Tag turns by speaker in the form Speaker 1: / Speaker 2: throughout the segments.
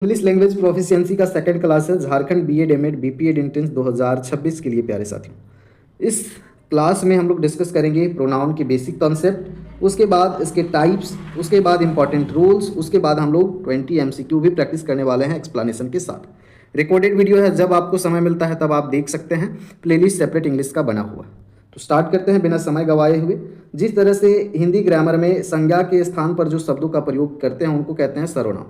Speaker 1: English language proficiency का second class है Jharkhand BEd MEd BPEd entrance 2026 के लिए प्यारे साथियों। इस क्लास में हम लोग डिस्कस करेंगे प्रोनाउन के बेसिक कॉन्सेप्ट, उसके बाद इसके टाइप्स, उसके बाद इंपॉर्टेंट रूल्स, उसके बाद हम लोग 20 एमसीक्यू भी प्रैक्टिस करने वाले हैं एक्सप्लेनेशन के साथ। रिकॉर्डेड वीडियो है, जब आपको समय मिलता है तब आप देख सकते हैं। प्लेलिस्ट सेपरेट इंग्लिश का बना हुआ। तो स्टार्ट करते हैं बिना समय गवाए हुए। जिस तरह से हिंदी ग्रामर में संज्ञा के स्थान पर जो शब्दों का प्रयोग करते हैं उनको कहते हैं सर्वनाम।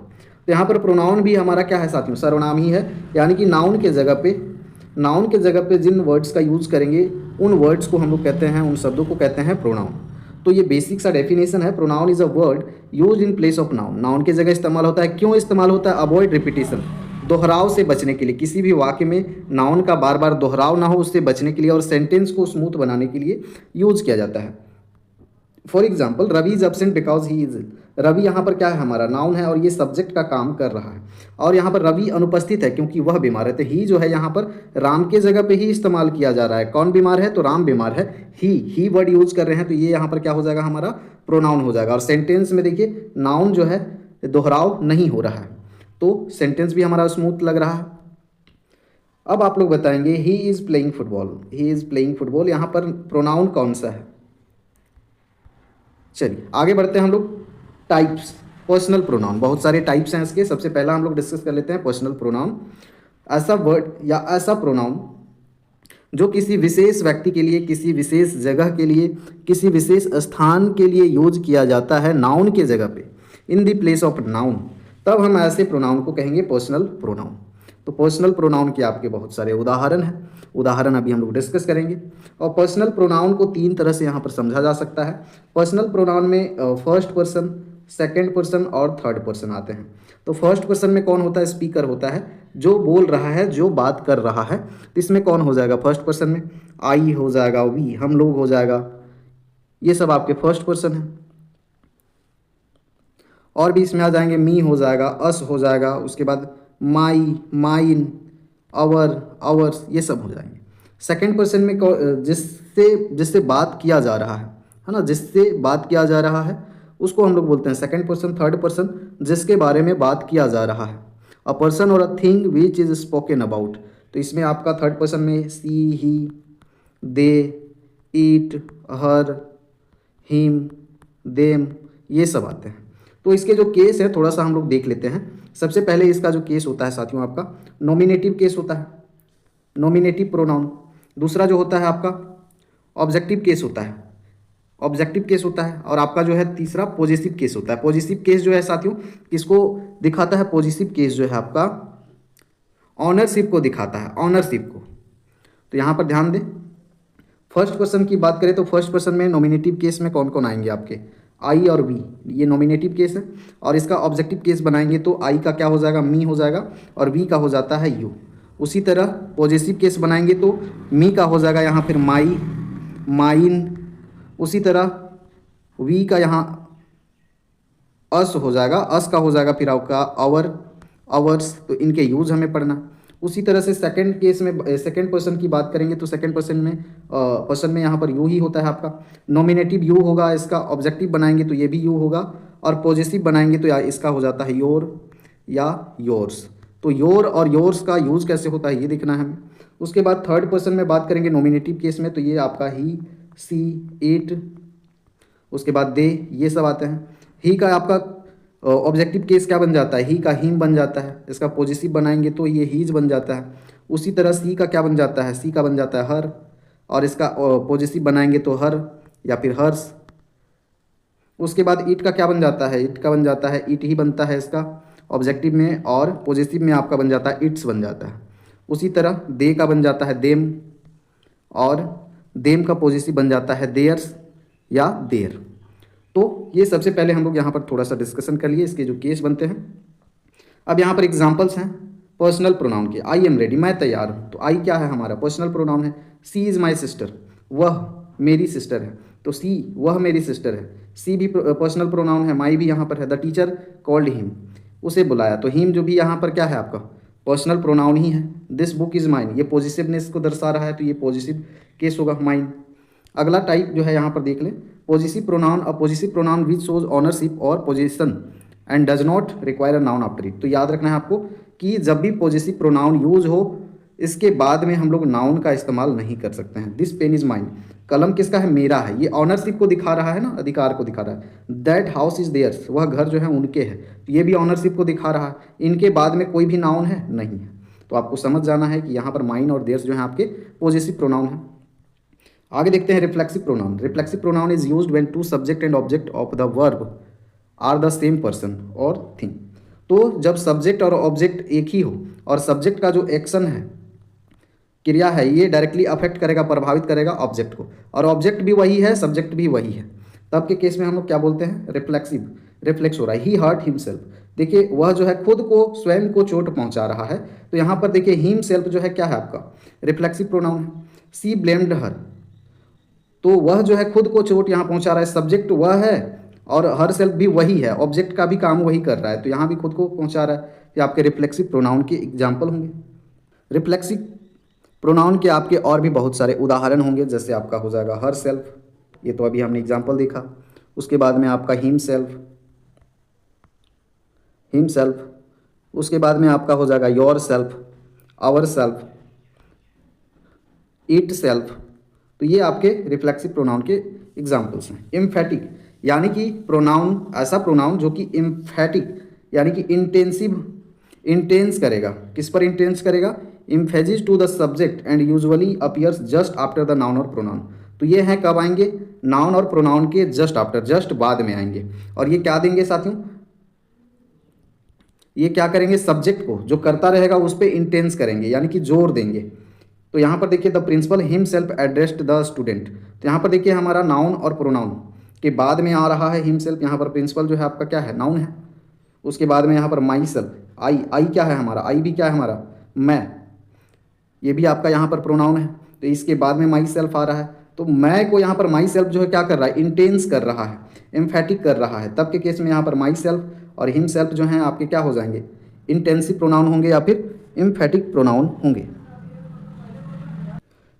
Speaker 1: तो यहाँ पर प्रोनाउन भी हमारा क्या है साथियों, सर्वनाम ही है। यानी कि नाउन के जगह पे जिन वर्ड्स का यूज करेंगे उन वर्ड्स को हम लोग कहते हैं, उन शब्दों को कहते हैं प्रोनाउन। तो ये बेसिक सा डेफिनेशन है। Pronoun is a word use in place of noun. Noun की जगह इस्तेमाल होता है। क्यों इस्तेमाल होता है? अवॉइड रिपीटिशन, दोहराव से बचने के लिए। किसी भी वाक्य में नाउन का बार बार दोहराव ना हो, उससे बचने के लिए और सेंटेंस को स्मूथ बनाने के लिए यूज किया जाता है। For example, Ravi is absent because he is. Ravi यहाँ पर क्या है? हमारा नाउन है और ये सब्जेक्ट का काम कर रहा है। और यहाँ पर रवि अनुपस्थित है क्योंकि वह बीमार है। तो ही जो है यहाँ पर राम के जगह पे ही इस्तेमाल किया जा रहा है। कौन बीमार है? तो राम बीमार है। ही वर्ड यूज कर रहे हैं, तो ये यहाँ पर क्या हो जाएगा? हमारा प्रोनाउन हो जाएगा। और सेंटेंस में देखिए नाउन जो है दोहराव नहीं हो रहा है, तो सेंटेंस भी हमारा स्मूथ लग रहा है। अब आप लोग बताएंगे he is playing football. He is playing football, यहाँ पर प्रोनाउन कौन सा है? चलिए आगे बढ़ते हैं हम लोग। टाइप्स, पर्सनल प्रोनाउन, बहुत सारे टाइप्स हैं इसके। सबसे पहला हम लोग डिस्कस कर लेते हैं पर्सनल प्रोनाउन। ऐसा वर्ड या ऐसा प्रोनाउन जो किसी विशेष व्यक्ति के लिए, किसी विशेष जगह के लिए, किसी विशेष स्थान के लिए यूज किया जाता है नाउन के जगह पे, in the place of noun, तब हम ऐसे प्रोनाउन को कहेंगे पर्सनल प्रोनाउन। तो पर्सनल प्रोनाउन के आपके बहुत सारे उदाहरण हैं, उदाहरण अभी हम लोग डिस्कस करेंगे। और पर्सनल प्रोनाउन को तीन तरह से यहाँ पर समझा जा सकता है। पर्सनल प्रोनाउन में फर्स्ट पर्सन, सेकंड पर्सन और थर्ड पर्सन आते हैं। तो फर्स्ट पर्सन में कौन होता है? स्पीकर होता है, जो बोल रहा है, जो बात कर रहा है। तो इसमें कौन हो जाएगा फर्स्ट पर्सन में? आई हो जाएगा, वी, हम लोग हो जाएगा, ये सब आपके फर्स्ट पर्सन है। और भी इसमें आ जाएंगे, मी हो जाएगा, अस हो जाएगा, उसके बाद माई, माइन, अवर, अवर्स, ये सब हो जाएंगे। सेकंड पर्सन में जिससे जिससे बात किया जा रहा है ना, जिससे बात किया जा रहा है उसको हम लोग बोलते हैं सेकंड पर्सन। थर्ड पर्सन, जिसके बारे में बात किया जा रहा है, अ पर्सन और a thing which is spoken about. तो इसमें आपका थर्ड पर्सन में सी, ही, दे, इट, हर, हिम, देम, ये सब आते हैं। तो इसके जो केस है थोड़ा सा हम लोग देख लेते हैं। सबसे पहले इसका जो केस होता है साथियों, आपका नॉमिनेटिव केस होता है, नॉमिनेटिव प्रोनाउन। दूसरा जो होता है आपका ऑब्जेक्टिव केस होता है, ऑब्जेक्टिव केस होता है। और आपका जो है तीसरा पॉजिटिव केस होता है। पॉजिटिव केस जो है साथियों किसको दिखाता है? पॉजिटिव केस जो है आपका ऑनरशिप को दिखाता है, ऑनरशिप को। तो यहाँ पर ध्यान दें, फर्स्ट पर्सन की बात करें तो फर्स्ट पर्सन में नॉमिनेटिव केस में कौन कौन आएंगे? आपके आई और वी, ये नॉमिनेटिव केस है। और इसका ऑब्जेक्टिव केस बनाएंगे तो आई का क्या हो जाएगा? मी हो जाएगा, और वी का हो जाता है यू। उसी तरह पॉजिटिव केस बनाएंगे तो मी का हो जाएगा यहाँ फिर माई, माइन। उसी तरह वी का यहाँ अस हो जाएगा, अस का हो जाएगा फिर आपका आवर, आवर्स। तो इनके यूज हमें पढ़ना। उसी तरह से सेकंड केस में, सेकंड पर्सन की बात करेंगे तो सेकंड पर्सन में यहाँ पर यू ही होता है आपका। नॉमिनेटिव यू होगा, इसका ऑब्जेक्टिव बनाएंगे तो ये भी यू होगा, और पॉजिटिव बनाएंगे तो इसका हो जाता है योर या योर्स। तो योर और योर्स का यूज कैसे होता है ये देखना है हमें। उसके बाद थर्ड पर्सन में बात करेंगे नॉमिनेटिव केस में, तो ये आपका ही, सी, इट, उसके बाद दे, ये सब आते हैं। ही का आपका ऑब्जेक्टिव केस क्या बन जाता है? ही का हिम बन जाता है। इसका पॉजिटिव बनाएंगे तो ये हीज बन जाता है। उसी तरह सी का क्या बन जाता है? सी का बन जाता है हर, और इसका पॉजिटिव बनाएंगे तो हर या फिर हर्स। उसके बाद ईट का क्या बन जाता है? ईट का बन जाता है, ईट ही बनता है इसका ऑब्जेक्टिव में, और पॉजिटिव में आपका बन जाता है इट्स बन जाता है। उसी तरह दे का बन जाता है देम, और देम का पॉजिटिव बन जाता है देयर्स या देर। तो ये सबसे पहले हम लोग यहाँ पर थोड़ा सा डिस्कशन कर लिए, इसके जो केस बनते हैं। अब यहाँ पर एग्जांपल्स हैं पर्सनल प्रोनाउन के। आई एम रेडी, मैं तैयार हूँ। तो आई क्या है? हमारा पर्सनल प्रोनाउन है। सी इज़ माई सिस्टर, वह मेरी सिस्टर है। तो सी, वह मेरी सिस्टर है, सी भी पर्सनल प्रोनाउन है। माई भी यहाँ पर है। द टीचर कॉल्ड हिम, उसे बुलाया। तो हिम जो भी यहाँ पर क्या है? आपका पर्सनल प्रोनाउन ही है। दिस बुक इज़ माइन, ये पॉजिटिवनेस को दर्शा रहा है, तो ये पॉजिटिव केस होगा, माइन। अगला टाइप जो है यहाँ पर देख लें, positive pronoun, a positive pronoun which shows ownership और position and does not require a noun after it. तो याद रखना है आपको कि जब भी पॉजेसिव प्रोनाउन यूज हो इसके बाद में हम लोग नाउन का इस्तेमाल नहीं कर सकते हैं। दिस पेन इज माइन, कलम किसका है, मेरा है। ये ऑनरशिप को दिखा रहा है ना, अधिकार को दिखा रहा है। दैट हाउस इज देयर्स, वह घर जो है उनके है, तो ये भी ऑनरशिप को दिखा रहा है। इनके बाद में कोई भी नाउन है नहीं है, तो आपको समझ जाना है कि यहाँ पर माइन और देयर्स जो है आपके पॉजेसिव प्रोनाउन है। आगे देखते हैं reflexive pronoun. Reflexive pronoun is used when two subject and object of the verb are the same person और थिंग। तो जब सब्जेक्ट और ऑब्जेक्ट एक ही हो और सब्जेक्ट का जो एक्शन है, क्रिया है, ये डायरेक्टली अफेक्ट करेगा, प्रभावित करेगा ऑब्जेक्ट को, और ऑब्जेक्ट भी वही है, सब्जेक्ट भी वही है, तब के केस में हम लोग क्या बोलते हैं, रिफ्लेक्सिव। रिफ्लेक्स हो रहा है। ही हर्ट हिमसेल्फ, देखिए वह जो है खुद को, स्वयं को चोट पहुंचा रहा है, तो यहाँ पर देखिए हिमसेल्फ जो है क्या है आपका, रिफ्लेक्सिव प्रोनाउन है। सी ब्लेम्ड हर, तो वह जो है खुद को चोट यहाँ पहुंचा रहा है, सब्जेक्ट वह है और हर सेल्फ भी वही है, ऑब्जेक्ट का भी काम वही कर रहा है, तो यहाँ भी खुद को पहुंचा रहा है। ये आपके रिफ्लेक्सिव प्रोनाउन के एग्जाम्पल होंगे। रिफ्लेक्सिव प्रोनाउन के आपके और भी बहुत सारे उदाहरण होंगे, जैसे आपका हो जाएगा हर सेल्फ, ये तो अभी हमने एग्जाम्पल देखा। उसके बाद में आपका हिम सेल्फ, हिम सेल्फ। उसके बाद में आपका हो जाएगा yourself, ourself, itself. तो ये आपके रिफ्लेक्सिव प्रोनाउन के एग्जाम्पल्स हैं। एम्फेटिक यानी कि प्रोनाउन, ऐसा प्रोनाउन जो कि एम्फेटिक यानी कि इंटेंसिव, इंटेंस करेगा, किस पर इंटेंस करेगा, emphasis to the subject and usually appears just after the noun और प्रोनाउन। तो ये हैं कब आएंगे, नाउन और प्रोनाउन के जस्ट आफ्टर, जस्ट बाद में आएंगे। और ये क्या देंगे साथियों, ये क्या करेंगे, सब्जेक्ट को जो करता रहेगा उस पर इंटेंस करेंगे, यानी कि जोर देंगे। तो यहाँ पर देखिए the principal himself addressed the student, तो यहाँ पर देखिए हमारा नाउन और प्रोनाउन के बाद में आ रहा है हिमसेल्फ। यहाँ पर प्रिंसिपल जो है आपका क्या है, नाउन है। उसके बाद में यहाँ पर माई सेल्फ, आई, आई क्या है हमारा, आई भी क्या है हमारा, मैं, ये भी आपका यहाँ पर प्रोनाउन है। तो इसके बाद में माई सेल्फ आ रहा है, तो मैं को यहाँ पर माई सेल्फ जो है क्या कर रहा है, इंटेंस कर रहा है, एम्फेटिक कर रहा है। तब के केस में यहाँ पर माई सेल्फ और हिम सेल्फ जो हैं आपके क्या हो जाएंगे, इंटेंसिव प्रोनाउन होंगे या फिर एम्फेटिक प्रोनाउन होंगे।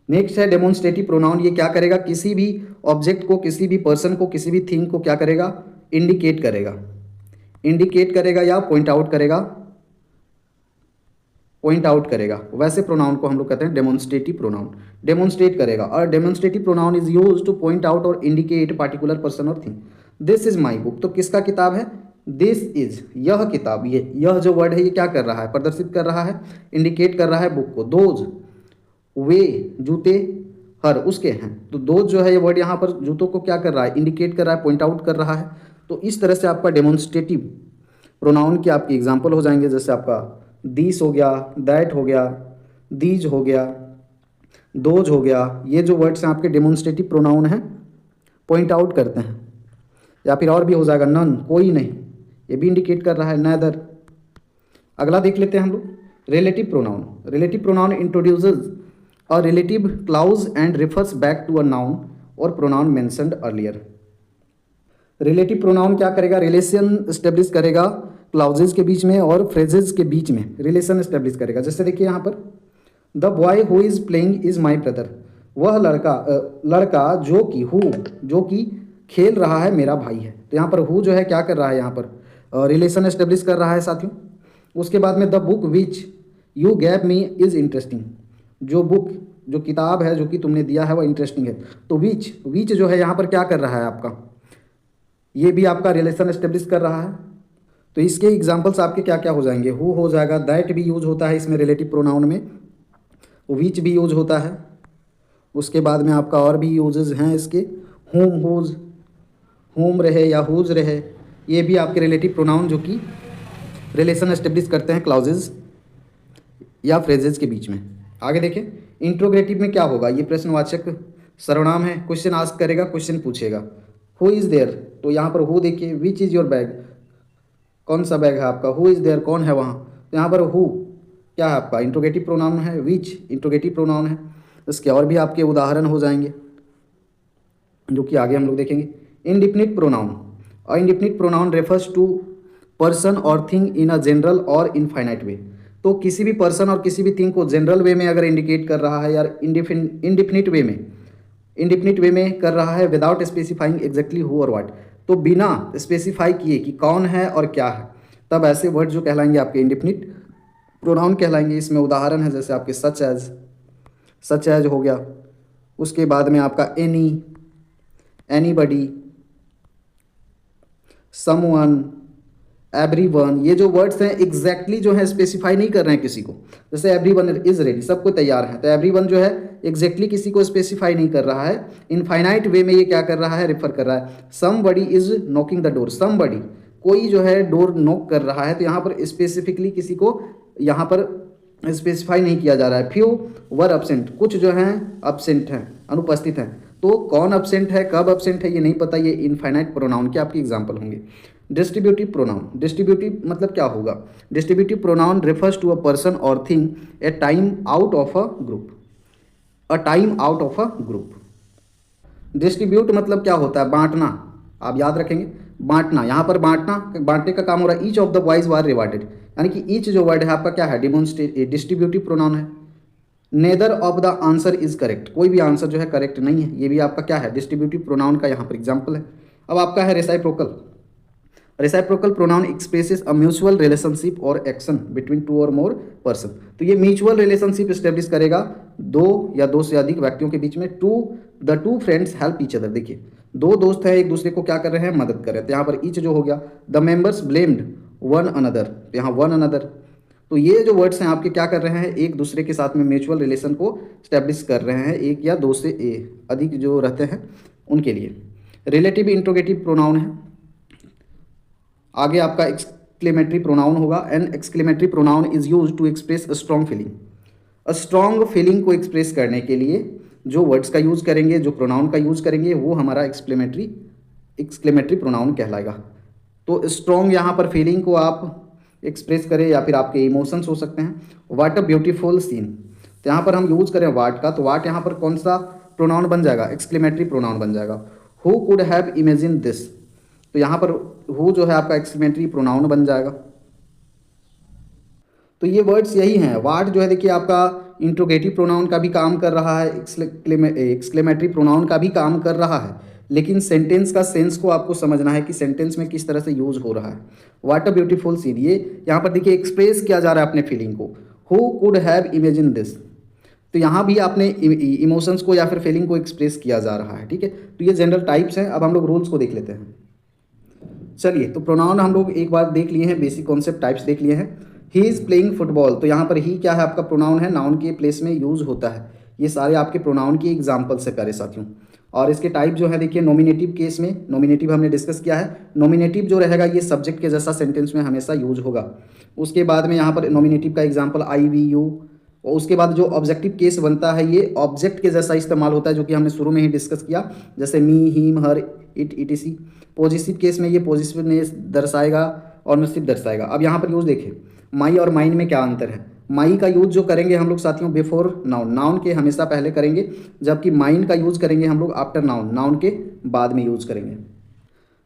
Speaker 1: नेक्स्ट है डेमोन्स्ट्रेटिव प्रोनाउन। ये क्या करेगा, किसी भी ऑब्जेक्ट को, किसी भी पर्सन को, किसी भी थिंग को क्या करेगा, इंडिकेट करेगा, इंडिकेट करेगा या पॉइंट आउट करेगा, पॉइंट आउट करेगा। वैसे प्रोनाउन को हम लोग कहते हैं डेमोन्स्ट्रेटिव प्रोनाउन, डेमोन्स्ट्रेट करेगा। और demonstrative pronoun is used two point out और इंडिकेट पार्टिकुलर पर्सन और thing. This is my book, तो किसका किताब है, दिस इज, यह किताब, ये यह जो वर्ड है ये क्या कर रहा है, प्रदर्शित कर रहा है, इंडिकेट कर रहा है बुक को। दोज, वे जूते, हर उसके हैं, तो दोज जो है ये वर्ड यहाँ पर जूतों को क्या कर रहा है, इंडिकेट कर रहा है, पॉइंट आउट कर रहा है। तो इस तरह से आपका डेमोन्स्ट्रेटिव प्रोनाउन के आपके एग्जाम्पल हो जाएंगे, जैसे आपका दिस हो गया, दैट हो गया, दीज हो गया, दोज हो गया। ये जो वर्ड्स हैं आपके डेमोन्स्ट्रेटिव प्रोनाउन हैं, पॉइंट आउट करते हैं। या फिर और भी हो जाएगा नन, कोई नहीं, ये भी इंडिकेट कर रहा है, नेदर। अगला देख लेते हैं हम लोग, relative pronoun. Relative pronoun introduces a relative clause and refers back to a noun और pronoun mentioned earlier. Relative pronoun क्या करेगा, रिलेशन एस्टेब्लिश करेगा क्लाउजेज के बीच में और फ्रेजेज के बीच में रिलेशन एस्टेब्लिश करेगा। जैसे देखिए यहाँ पर the boy who is playing is my brother, वह लड़का जो कि, हु जो कि खेल रहा है मेरा भाई है। तो यहाँ पर हु जो है क्या कर रहा है, यहाँ पर रिलेशन एस्टेब्लिश कर रहा है साथियों। उसके बाद में the book which you gave me is interesting, जो बुक, जो किताब है जो कि तुमने दिया है वह इंटरेस्टिंग है। तो विच जो है यहाँ पर क्या कर रहा है आपका, ये भी आपका रिलेशन एस्टेब्लिश कर रहा है। तो इसके एग्जाम्पल्स आपके क्या क्या हो जाएंगे, हु हो जाएगा, दैट भी यूज होता है इसमें रिलेटिव प्रोनाउन में, विच भी यूज होता है। उसके बाद में आपका और भी यूजेस हैं इसके, हुम, हुज, हुम रहे या हुज रहे, ये भी आपके रिलेटिव प्रोनाउन जो कि रिलेशन एस्टेब्लिश करते हैं क्लाउजेज या फ्रेजेज के बीच में। आगे देखें, इंट्रोगेटिव में क्या होगा, ये प्रश्नवाचक सर्वनाम है, क्वेश्चन आस्क करेगा, क्वेश्चन पूछेगा। हु इज़ देयर, तो यहाँ पर हु देखिए, विच इज़ योर बैग, कौन सा बैग है आपका, हु इज़ देयर, कौन है वहाँ। तो यहाँ पर हु क्या है आपका, इंट्रोगेटिव प्रोनाउन है, विच इंट्रोगेटिव प्रोनाउन है। इसके और भी आपके उदाहरण हो जाएंगे जो कि आगे हम लोग देखेंगे। इंडिफिनिट प्रोनाउन, और indefinite pronoun refers to person और थिंग इन अ जनरल और इनफाइनाइट वे। तो किसी भी पर्सन और किसी भी थिंग को जनरल वे में अगर इंडिकेट कर रहा है, यार इंडिफिनिट वे में, इंडिफिनिट वे में कर रहा है विदाउट स्पेसिफाइंग एग्जैक्टली हु और व्हाट, तो बिना स्पेसिफाई किए कि कौन है और क्या है, तब ऐसे वर्ड जो कहलाएंगे आपके इंडेफिनिट प्रोनाउन कहलाएंगे। इसमें उदाहरण है जैसे आपके सच एज हो गया, उसके बाद में आपका एनी, एनीबडी, समवन, एवरीवन। ये जो वर्ड्स हैं एग्जैक्टली जो है स्पेसिफाई नहीं कर रहे हैं किसी को। जैसे एवरीवन इज रेडी, सबको तैयार है, तो एवरीवन जो है एग्जैक्टली किसी को स्पेसिफाई नहीं कर रहा है, इनफाइनाइट वे में ये क्या कर रहा है, रेफर कर रहा है। Somebody is knocking the door, somebody कोई जो है डोर नॉक कर रहा है, तो यहाँ पर स्पेसिफिकली किसी को यहाँ पर स्पेसिफाई नहीं किया जा रहा है। फ्यू वर अब्सेंट, कुछ जो हैं अब्सेंट हैं, अनुपस्थित हैं, तो कौन अब्सेंट है, कब अब्सेंट है, ये नहीं पता, ये इनफाइनाइट प्रोनाउन के आपके एग्जाम्पल होंगे। डिस्ट्रीब्यूटिव प्रोनाउन, डिस्ट्रीब्यूटिव मतलब क्या होगा, distributive pronoun refers to a person और thing a time out of a group, a time out of a group. Distribute मतलब क्या होता है, बांटना, आप याद रखेंगे, बांटना। यहाँ पर बांटना, बांटने का काम हो रहा है। Each of the boys were rewarded, यानी कि ईच जो वर्ड है आपका क्या है, डिस्ट्रीब्यूटिव प्रोनाउन है। Neither of the answer is correct, कोई भी आंसर जो है करेक्ट नहीं है, ये भी आपका क्या है, डिस्ट्रीब्यूटिव प्रोनाउन का यहाँ पर एग्जाम्पल है। अब आपका है reciprocal. Reciprocal pronoun expresses a mutual relationship और एक्शन बिटवीन टू और मोर पर्सन। तो ये म्यूचुअल रिलेशनशिप स्टेब्लिश करेगा दो या दो से अधिक व्यक्तियों के बीच में। The two friends help each other, देखिए दो दोस्त हैं, एक दूसरे को क्या कर रहे हैं, मदद कर रहे हैं, तो यहाँ पर ईच जो हो गया। The members blamed one another, तो यहाँ वन अनदर, तो ये जो वर्ड्स हैं आपके क्या कर रहे हैं, एक दूसरे के साथ में म्यूचुअल रिलेशन को स्टैब्लिश कर रहे हैं, एक या दो से अधिक जो रहते हैं उनके लिए। रिलेटिव इंट्रोगेटिव प्रोनाउन है। आगे आपका एक्सक्लेमेटरी प्रोनाउन होगा। An exclamatory pronoun is use to express a strong feeling. A strong feeling को एक्सप्रेस करने के लिए जो वर्ड्स का यूज करेंगे, जो प्रोनाउन का यूज करेंगे, वो हमारा एक्सक्लेमेटरी प्रोनाउन कहलाएगा। तो स्ट्रॉन्ग यहाँ पर फीलिंग को आप एक्सप्रेस करें या फिर आपके इमोशंस हो सकते हैं। व्हाट अ ब्यूटीफुल सीन, तो यहाँ पर हम यूज करें वाट का, तो वाट यहाँ पर कौन सा प्रोनाउन बन जाएगा, एक्सक्लेमेटरी प्रोनाउन बन जाएगा। Who could have imagine this, तो यहाँ पर हु जो है आपका एक्सक्लेमेटरी प्रोनाउन बन जाएगा। तो ये वर्ड्स यही हैं। वाट जो है देखिए आपका इंट्रोगेटिव प्रोनाउन का भी काम कर रहा है, एक्सक्लेमेटरी प्रोनाउन का भी काम कर रहा है, लेकिन सेंटेंस का सेंस को आपको समझना है कि सेंटेंस में किस तरह से यूज हो रहा है। व्हाट अ ब्यूटीफुल सीन, ये यहाँ पर देखिए एक्सप्रेस किया जा रहा है अपने फीलिंग को। Who could have imagine this, तो यहाँ भी आपने इमोशंस को या फिर फीलिंग को एक्सप्रेस किया जा रहा है, ठीक है। तो ये जनरल टाइप्स हैं। अब हम लोग रूल्स को देख लेते हैं। चलिए, तो प्रोनाउन हम लोग एक बार देख लिए हैं, बेसिक कॉन्सेप्ट टाइप्स देख लिए हैं। ही इज़ प्लेइंग फुटबॉल, तो यहाँ पर ही क्या है आपका प्रोनाउन है, नाउन के प्लेस में यूज होता है। ये सारे आपके प्रोनाउन की एग्जाम्पल्स है प्यारे साथियों। और इसके टाइप जो है देखिए, नॉमिनेटिव केस में, नॉमिनेटिव हमने डिस्कस किया है। नॉमिनेटिव जो रहेगा ये सब्जेक्ट के जैसा सेंटेंस में हमेशा यूज होगा। उसके बाद में यहाँ पर नॉमिनेटिव का एग्जाम्पल आई, वी, यू। और उसके बाद जो ऑब्जेक्टिव केस बनता है ये ऑब्जेक्ट के जैसा इस्तेमाल होता है, जो कि हमने शुरू में ही डिस्कस किया, जैसे me, him, her, it, etc. Positive case में ये पॉजिटिवनेस दर्शाएगा और निश्चित दर्शाएगा। अब यहाँ पर यूज देखें, माई और माइन में क्या अंतर है। माई का यूज जो करेंगे हम लोग साथियों बिफोर नाउन, नाउन के हमेशा पहले करेंगे, जबकि माइन का यूज करेंगे हम लोग आफ्टर नाउन, नाउन के बाद में यूज करेंगे।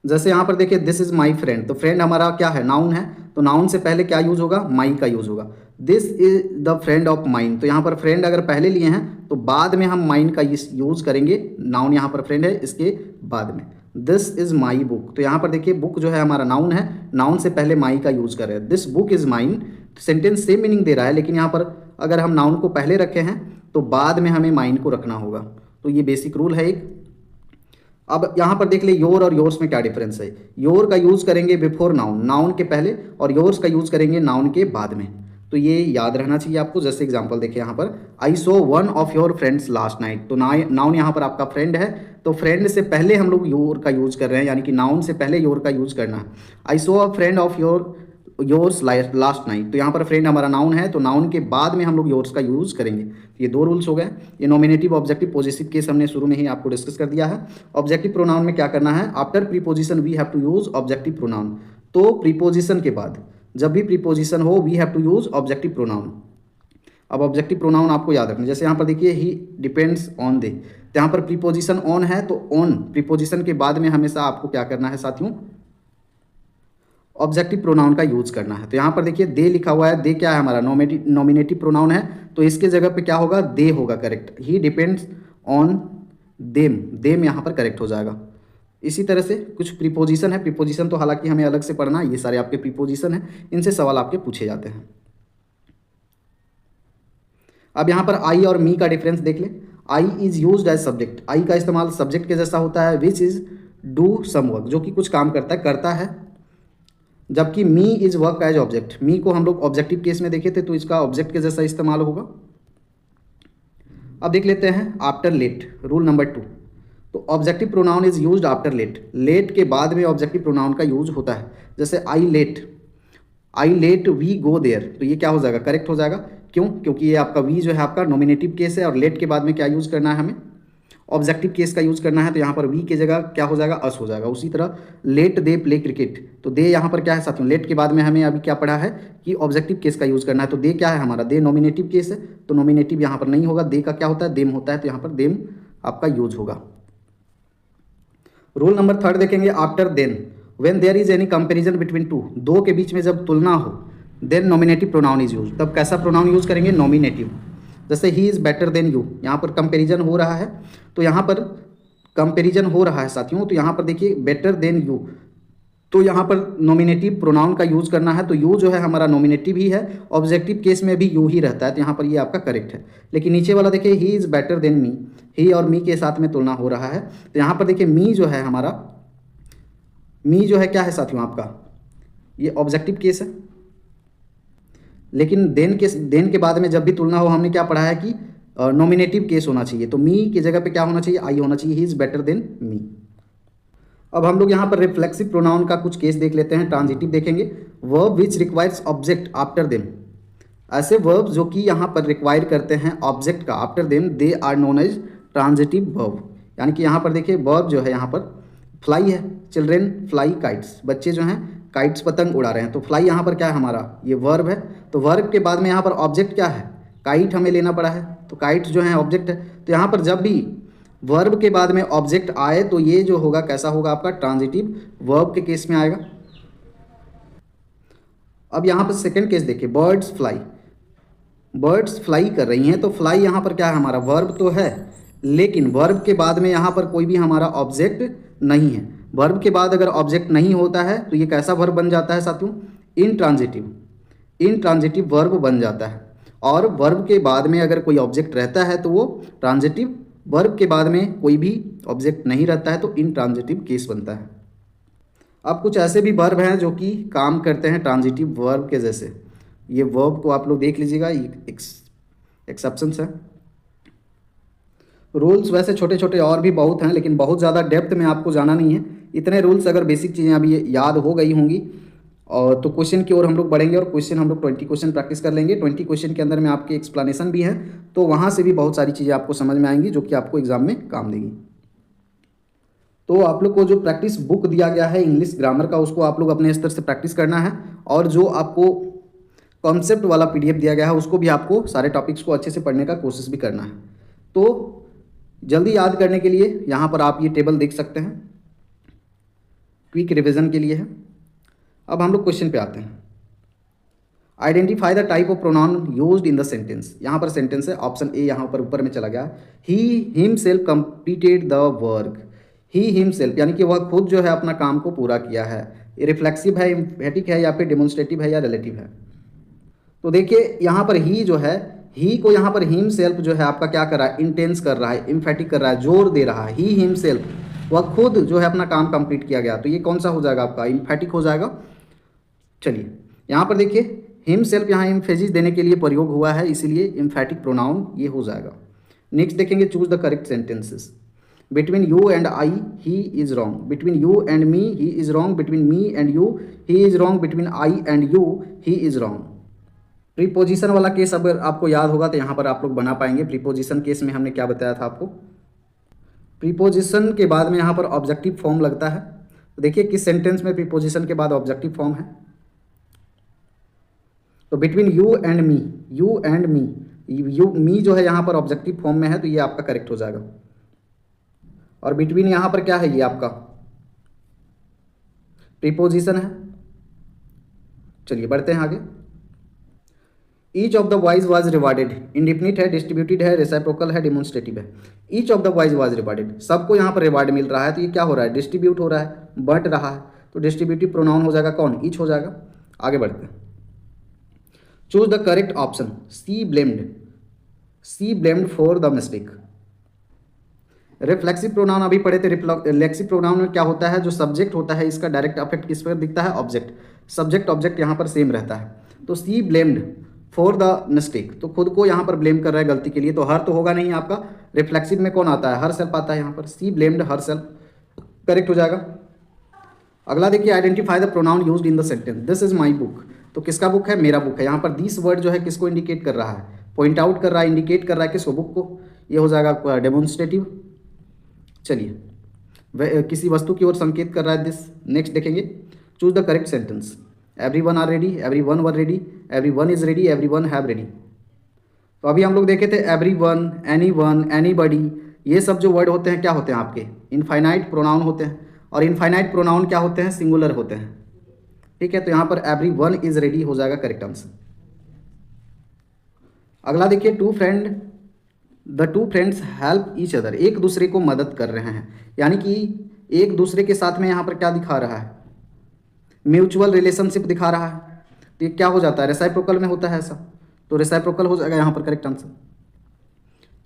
Speaker 1: जैसे यहाँ पर देखिए, दिस इज माई फ्रेंड, तो फ्रेंड हमारा क्या है, नाउन है, तो नाउन से पहले क्या यूज होगा, माई का यूज होगा। This is the friend of mine, तो यहाँ पर फ्रेंड अगर पहले लिए हैं तो बाद में हम माइन का यूज करेंगे। नाउन यहाँ पर फ्रेंड है, इसके बाद में। दिस इज माई बुक, तो यहाँ पर देखिए बुक जो है हमारा नाउन है, नाउन से पहले माई का यूज कर रहे हैं। This book is mine, sentence same meaning दे रहा है, लेकिन यहाँ पर अगर हम नाउन को पहले रखे हैं तो बाद में हमें माइन को रखना होगा। तो ये बेसिक रूल है एक। अब यहाँ पर देख ले, योर और योर्स में क्या डिफरेंस है। योर का यूज करेंगे बिफोर नाउन, नाउन के पहले, और योर्स का यूज करेंगे नाउन के बाद में। तो ये याद रहना चाहिए आपको। जैसे एग्जांपल देखिए यहाँ पर, I saw one of your friends last night, तो नाउन यहाँ पर आपका फ्रेंड है, तो फ्रेंड से पहले हम लोग योर का यूज कर रहे हैं, यानी कि नाउन से पहले योर का यूज करना है। I saw a friend of yours last night, तो यहाँ पर फ्रेंड हमारा नाउन है, तो नाउन के बाद में हम लोग योर्स का यूज करेंगे। ये दो रूल्स हो गए। ये नॉमिनेटिव, ऑब्जेक्टिव, पॉजिटिव केस हमने शुरू में ही आपको डिस्कस कर दिया है। ऑब्जेक्टिव प्रोनाउन में क्या करना है, after preposition we have to use objective pronoun, तो प्रीपोजिशन के बाद जब भी प्रीपोजिशन हो we have to use objective pronoun. अब ऑब्जेक्टिव प्रोनाउन आपको याद रखना, जैसे यहाँ पर देखिए, ही डिपेंड्स ऑन दे, तो यहाँ पर प्रीपोजिशन ऑन है, तो ऑन प्रीपोजिशन के बाद में हमेशा आपको क्या करना है साथियों, ऑब्जेक्टिव प्रोनाउन का यूज करना है। तो यहाँ पर देखिए दे लिखा हुआ है, दे क्या है हमारा नॉमिनेटिव प्रोनाउन है, तो इसके जगह पे क्या होगा, दे होगा correct. He depends on them, them यहाँ पर करेक्ट हो जाएगा। इसी तरह से कुछ प्रीपोजिशन है, प्रीपोजिशन तो हालांकि हमें अलग से पढ़ना है, ये सारे आपके प्रीपोजिशन हैं, इनसे सवाल आपके पूछे जाते हैं। अब यहाँ पर आई और मी का डिफरेंस देख ले। I is used as subject, I का इस्तेमाल सब्जेक्ट के जैसा होता है, which is do some work, जो कि कुछ काम करता है, जबकि me is work as object, me को हम लोग ऑब्जेक्टिव केस में देखे थे तो इसका ऑब्जेक्ट के जैसा इस्तेमाल होगा। अब देख लेते हैं आफ्टर लेट, रूल नंबर 2। तो objective pronoun is used after let, let के बाद में ऑब्जेक्टिव प्रोनाउन का यूज होता है। जैसे I let we go there, तो ये क्या हो जाएगा, करेक्ट हो जाएगा। क्यों? क्योंकि ये आपका वी जो है आपका नॉमिनेटिव केस है और लेट के बाद में क्या यूज़ करना है, हमें ऑब्जेक्टिव केस का यूज़ करना है, तो यहाँ पर वी की जगह क्या हो जाएगा, अस हो जाएगा। उसी तरह लेट दे प्ले क्रिकेट, तो दे यहाँ पर क्या है साथियों, लेट के बाद में हमें अभी क्या पढ़ा है कि ऑब्जेक्टिव केस का यूज़ करना है, तो दे क्या है हमारा, दे नॉमिनेटिव केस है, तो नॉमिनेटिव यहाँ पर नहीं होगा, दे का क्या होता है, देम होता है, तो यहाँ पर देम आपका यूज होगा। रूल नंबर 3 देखेंगे after than, when there is any comparison between two, दो के बीच में जब तुलना हो, then nominative pronoun is use, तब कैसा प्रोनाउन यूज करेंगे, नॉमिनेटिव। जैसे he is better than you, यहाँ पर कंपैरिजन हो रहा है, तो यहाँ पर कंपैरिजन हो रहा है साथियों, तो यहाँ पर देखिए बेटर देन यू, तो यहाँ पर नॉमिनेटिव प्रोनाउन का यूज करना है, तो यू जो है हमारा नॉमिनेटिव ही है, ऑब्जेक्टिव केस में भी यू ही रहता है, तो यहाँ पर ये आपका करेक्ट है। लेकिन नीचे वाला देखिए he is better than me, he और मी के साथ में तुलना हो रहा है, तो यहाँ पर देखिए मी जो है हमारा, मी जो है क्या है साथियों आपका, ये ऑब्जेक्टिव केस है। लेकिन देन के बाद में जब भी तुलना हो, हमने क्या पढ़ा है कि नॉमिनेटिव केस होना चाहिए, तो मी की जगह पे क्या होना चाहिए, आई होना चाहिए, ही इज बेटर देन मी। अब हम लोग यहाँ पर रिफ्लेक्सिव प्रोनाउन का कुछ केस देख लेते हैं, ट्रांजिटिव देखेंगे, verb which requires object after them, ऐसे वर्ब जो कि यहाँ पर रिक्वायर करते हैं ऑब्जेक्ट का after them, they are known as transitive verb. यानी कि यहाँ पर देखिए वर्ब जो है यहाँ पर फ्लाई है, चिल्ड्रेन फ्लाई काइट्स, बच्चे जो हैं काइट्स पतंग उड़ा रहे हैं, तो फ्लाई यहाँ पर क्या है हमारा, ये वर्ब है, तो वर्ब के बाद में यहाँ पर ऑब्जेक्ट क्या है, काइट हमें लेना पड़ा है, तो काइट जो है ऑब्जेक्ट है, तो यहाँ पर जब भी वर्ब के बाद में ऑब्जेक्ट आए तो ये जो होगा कैसा होगा आपका, ट्रांजिटिव वर्ब के केस में आएगा। अब यहाँ पर सेकंड केस देखिए, बर्ड्स फ्लाई, बर्ड्स फ्लाई कर रही हैं, तो फ्लाई यहाँ पर क्या है हमारा, वर्ब तो है, लेकिन वर्ब के बाद में यहाँ पर कोई भी हमारा ऑब्जेक्ट नहीं है। वर्ब के बाद अगर ऑब्जेक्ट नहीं होता है तो ये कैसा वर्ब बन जाता है साथियों, इनट्रांजिटिव वर्ब बन जाता है। और वर्ब के बाद में अगर कोई ऑब्जेक्ट रहता है तो वो ट्रांजिटिव, वर्ब के बाद में कोई भी ऑब्जेक्ट नहीं रहता है तो इनट्रांजिटिव केस बनता है। अब कुछ ऐसे भी वर्ब हैं जो कि काम करते हैं ट्रांजिटिव वर्ब के जैसे, ये वर्ब को आप लोग देख लीजिएगा, एक्सेप्शंस है। रूल्स वैसे छोटे छोटे और भी बहुत हैं, लेकिन बहुत ज़्यादा डेप्थ में आपको जाना नहीं है। इतने रूल्स अगर बेसिक चीज़ें अभी याद हो गई होंगी और तो क्वेश्चन की ओर हम लोग बढ़ेंगे, और क्वेश्चन हम लोग 20 क्वेश्चन प्रैक्टिस कर लेंगे। 20 क्वेश्चन के अंदर में आपके एक्सप्लेनेशन भी हैं, तो वहाँ से भी बहुत सारी चीज़ें आपको समझ में आएंगी जो कि आपको एग्जाम में काम देगी। तो आप लोग को जो प्रैक्टिस बुक दिया गया है इंग्लिश ग्रामर का, उसको आप लोग अपने स्तर से प्रैक्टिस करना है, और जो आपको कॉन्सेप्ट वाला PDF दिया गया है उसको भी आपको सारे टॉपिक्स को अच्छे से पढ़ने का कोशिश भी करना है। तो जल्दी याद करने के लिए यहाँ पर आप ये टेबल देख सकते हैं, क्विक रिवीजन के लिए है। अब हम लोग क्वेश्चन पे आते हैं। Identify the type of pronoun used in the sentence, यहाँ पर सेंटेंस है, ऑप्शन ए यहाँ पर ऊपर में चला गया, he himself completed the work, he himself यानी कि वह खुद जो है अपना काम को पूरा किया है। ये रिफ्लेक्सिव है, एम्फेटिक है, या फिर डेमोन्स्ट्रेटिव है, या रिलेटिव है। तो देखिए यहाँ पर ही जो है, ही को यहाँ पर हिमसेल्फ जो है आपका क्या कर रहा है, इंटेंस कर रहा है, एम्फेटिक कर रहा है, जोर दे रहा है, ही हिमसेल्फ, वह खुद जो है अपना काम कंप्लीट किया गया, तो ये कौन सा हो जाएगा आपका, एम्फेटिक हो जाएगा। चलिए यहाँ पर देखिए हिमसेल्फ यहाँ एम्फेसिस देने के लिए प्रयोग हुआ है, इसीलिए एम्फेटिक प्रोनाउन ये हो जाएगा। नेक्स्ट देखेंगे, choose the correct sentences. Between you and I he is wrong, between you and me he is wrong, between me and you he is wrong, between I and you he is wrong. Preposition वाला case अगर आपको याद होगा तो यहाँ पर आप लोग बना पाएंगे। प्रीपोजिशन केस में हमने क्या बताया था आपको, प्रीपोजिशन के बाद में यहाँ पर ऑब्जेक्टिव फॉर्म लगता है। तो देखिए किस सेंटेंस में प्रीपोजिशन के बाद ऑब्जेक्टिव फॉर्म है, तो between you and me, you and me, you me जो है यहाँ पर ऑब्जेक्टिव फॉर्म में है, तो ये आपका करेक्ट हो जाएगा। और बिटवीन यहाँ पर क्या है, ये आपका प्रीपोजिशन है। चलिए बढ़ते हैं आगे। Each of the boys was rewarded, indefinite है, डिस्ट्रीब्यूटेड है, रेसिप्रोकल है, डेमोन्स्ट्रेटिव है। Each of the boys was rewarded, सबको यहाँ पर रिवार्ड मिल रहा है, तो ये क्या हो रहा है, डिस्ट्रीब्यूट हो रहा है, बंट रहा है, तो डिस्ट्रीब्यूटिव प्रोनाउन हो जाएगा कौन, ईच हो जाएगा। आगे बढ़ते हैं, choose the correct option, she blamed for the mistake. Reflexive pronoun अभी पढ़े थे। रिफ्लेक्सिव प्रोनाउन में क्या होता है, जो सब्जेक्ट होता है इसका डायरेक्ट अफेक्ट किस पर दिखता है, ऑब्जेक्ट, सब्जेक्ट ऑब्जेक्ट यहाँ पर सेम रहता है। तो सी ब्लेम्ड फॉर द मिस्टेक, तो खुद को यहाँ पर ब्लेम कर रहा है गलती के लिए, तो हर तो होगा नहीं आपका। रिफ्लेक्सिव में कौन आता है, हर सेल्फ आता है यहाँ पर, सी ब्लेम्ड हर सेल्फ करेक्ट हो जाएगा। अगला देखिए, identify the pronoun used in the sentence, this is my book, तो किसका बुक है, मेरा बुक है। यहाँ पर दिस वर्ड जो है किसको इंडिकेट कर रहा है, पॉइंट आउट कर रहा है, इंडिकेट कर रहा है किसको, बुक को, ये हो जाएगा डेमोन्स्ट्रेटिव। चलिए, वह किसी वस्तु की ओर संकेत कर रहा है दिस। नेक्स्ट देखेंगे, choose the correct sentence, everyone are ready, everyone were ready, everyone is ready, everyone have ready. तो अभी हम लोग देखे थे एवरी वन, एनीबडी, ये सब जो वर्ड होते हैं क्या होते हैं आपके, इनफाइनाइट प्रोनाउन होते हैं, और इनफाइनाइट प्रोनाउन क्या होते हैं, सिंगुलर होते हैं। ठीक है, तो यहाँ पर एवरी वन इज रेडी हो जाएगा करेक्ट आंसर। अगला देखिए, the two friends help each other, एक दूसरे को मदद कर रहे हैं, यानी कि एक दूसरे के साथ में यहाँ पर क्या दिखा रहा है, म्यूचुअल रिलेशनशिप दिखा रहा है। तो ये क्या हो जाता है, रेसिप्रोकल में होता है ऐसा, तो रेसिप्रोकल हो जाएगा यहाँ पर करेक्ट आंसर।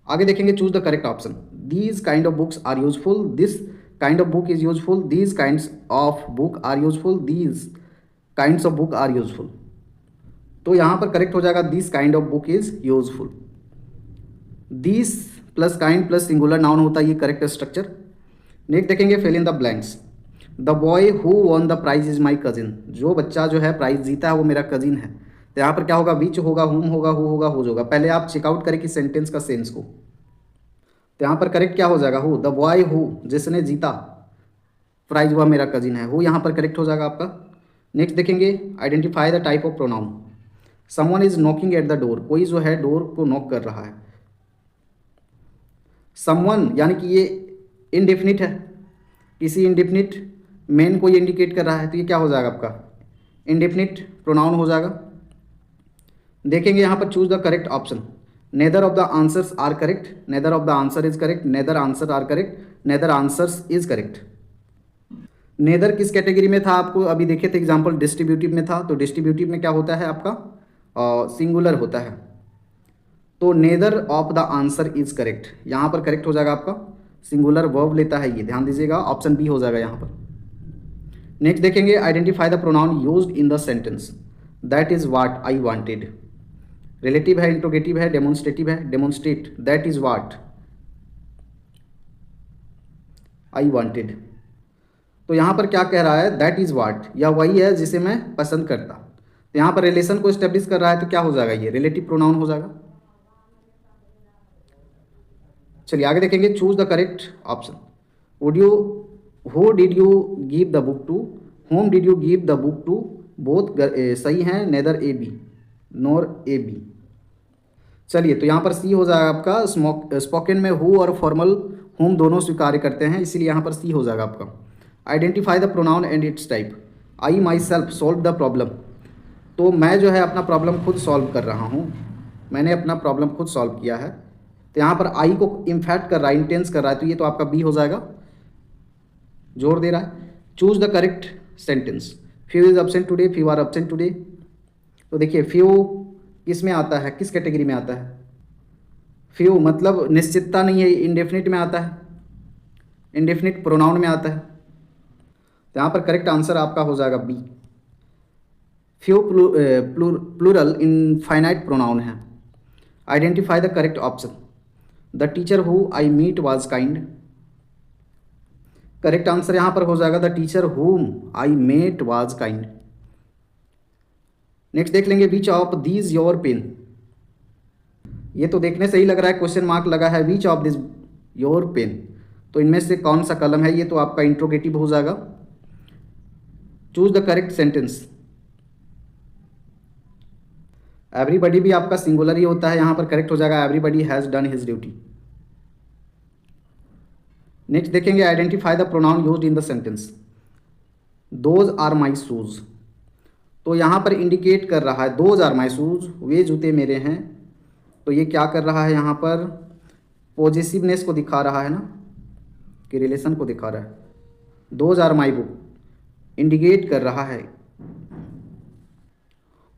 Speaker 1: आगे देखेंगे, choose the correct option, these kind of books are useful, this kind of book is useful, these kinds of book are useful, these kinds of book are useful. तो यहाँ पर correct हो जाएगा this kind of book is useful. This plus kind plus singular noun होता है, ये correct structure. Next देखेंगे, fill in the blanks, the boy who won the prize is my cousin, जो बच्चा जो है प्राइज जीता है वो मेरा कजिन है। तो यहाँ पर क्या होगा, विच होगा, हुम होगा, हु होगा, हुज होगा। पहले आप चेकआउट करें कि सेंटेंस का सेंस को, तो यहाँ पर करेक्ट क्या हो जाएगा, हु, द बॉय हु, जिसने जीता प्राइज वह मेरा कजिन है, हु यहाँ पर करेक्ट हो जाएगा आपका। नेक्स्ट देखेंगे, identify the type of pronoun, someone is knocking at the door, कोई जो है डोर को नॉक कर रहा है। समवन यानी कि ये इनडेफिनिट है, किसी इनडेफिनिट मेन को ये इंडिकेट कर रहा है, तो ये क्या हो जाएगा आपका, इनडेफिनिट प्रोनाउन हो जाएगा। देखेंगे यहाँ पर, choose the correct option, neither of the answers are correct, neither of the answer is correct, neither answer are correct, neither answers is correct. Neither किस कैटेगरी में था, आपको अभी देखे थे एग्जाम्पल, डिस्ट्रीब्यूटिव में था। तो डिस्ट्रीब्यूटिव में क्या होता है आपका, सिंगुलर होता है, तो neither of the answer is correct, यहाँ पर करेक्ट हो जाएगा आपका, सिंगुलर वर्ब लेता है ये, ध्यान दीजिएगा, ऑप्शन बी हो जाएगा यहाँ पर। नेक्स्ट देखेंगे, identify the pronoun used in the sentence, that is what I wanted, relative है, इंट्रोगेटिव है, डेमोन्स्ट्रेटिव है, demonstrate, that is what I wanted. तो यहाँ पर क्या कह रहा है, दैट इज व्हाट, या वही है जिसे मैं पसंद करता। तो यहाँ पर रिलेशन को एस्टेब्लिश कर रहा है, तो क्या हो जाएगा, ये रिलेटिव प्रोनाउन हो जाएगा। चलिए आगे देखेंगे, choose the correct option, would you, who did you give the book to, whom did you give the book to, both सही हैं, neither A B nor A B. चलिए, तो यहाँ पर सी हो जाएगा आपका, स्पोकन में हु और फॉर्मल होम दोनों स्वीकार करते हैं, इसीलिए यहाँ पर सी हो जाएगा आपका। Identify the pronoun and it's type, I my self solve the problem, तो मैं जो है अपना प्रॉब्लम खुद सॉल्व कर रहा हूँ, मैंने अपना प्रॉब्लम खुद सॉल्व किया है। तो यहाँ पर आई को इम्फैक्ट कर रहा है, इंटेंस कर रहा है, तो ये तो आपका बी हो जाएगा, जोर दे रहा है। Choose the correct sentence, few is absent today, few are absent today. तो देखिए, फ्यू किस में आता है, किस कैटेगरी में आता है, फ्यू मतलब निश्चितता नहीं है, इंडेफिनिट में आता है, इंडेफिनिट प्रोनाउन में आता है। तो यहाँ पर करेक्ट आंसर आपका हो जाएगा B, few plural infinite pronoun है। Identify the correct option, the teacher who I meet was kind, correct answer यहाँ पर हो जाएगा the teacher whom I met was kind. Next देख लेंगे, which of these your pen, ये तो देखने से ही लग रहा है क्वेश्चन मार्क लगा है, which of this your pen, तो इनमें से कौन सा कलम है, ये तो आपका इंट्रोगेटिव हो जाएगा। Choose the correct sentence, everybody भी आपका सिंगुलर ही होता है, यहाँ पर करेक्ट हो जाएगा, everybody has done his duty. Next देखेंगे, identify the pronoun used in the sentence, those are my shoes, तो यहाँ पर इंडिकेट कर रहा है 2000 माई शूज़, वे जूते मेरे हैं। तो ये क्या कर रहा है, यहाँ पर पॉजिटिवनेस को दिखा रहा है ना, कि रिलेशन को दिखा रहा है। 2000 माई बुक इंडिकेट कर रहा है,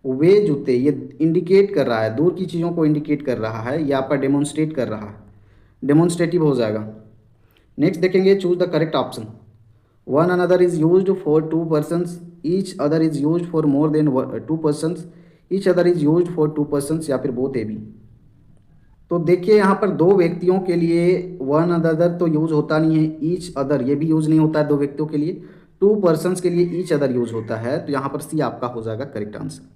Speaker 1: वे जूते ये इंडिकेट कर रहा है, दूर की चीज़ों को इंडिकेट कर रहा है, या पर डेमोन्स्ट्रेट कर रहा है, डेमोन्स्ट्रेटिव हो जाएगा। नेक्स्ट देखेंगे, choose the correct option. One another is used for to persons, each other is used for more than to persons, each other is used for to persons, या फिर बोथ ए बी। तो देखिए यहाँ पर दो व्यक्तियों के लिए वन अदर तो यूज होता नहीं है, ईच अदर ये भी यूज नहीं होता है दो व्यक्तियों के लिए, टू पर्सन्स के लिए ईच अदर यूज होता है। तो यहाँ पर सी आपका हो जाएगा करेक्ट आंसर।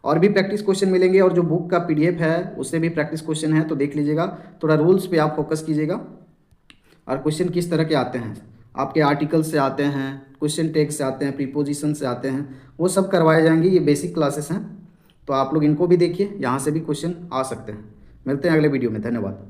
Speaker 1: और भी प्रैक्टिस क्वेश्चन मिलेंगे, और जो बुक का पीडीएफ है उससे भी प्रैक्टिस क्वेश्चन है, तो देख लीजिएगा। थोड़ा रूल्स पे आप फोकस कीजिएगा, और क्वेश्चन किस तरह के आते हैं, आपके आर्टिकल से आते हैं, क्वेश्चन टैग से आते हैं, प्रीपोजिशन से आते हैं, वो सब करवाए जाएंगे। ये बेसिक क्लासेस हैं, तो आप लोग इनको भी देखिए, यहाँ से भी क्वेश्चन आ सकते हैं। मिलते हैं अगले वीडियो में, धन्यवाद।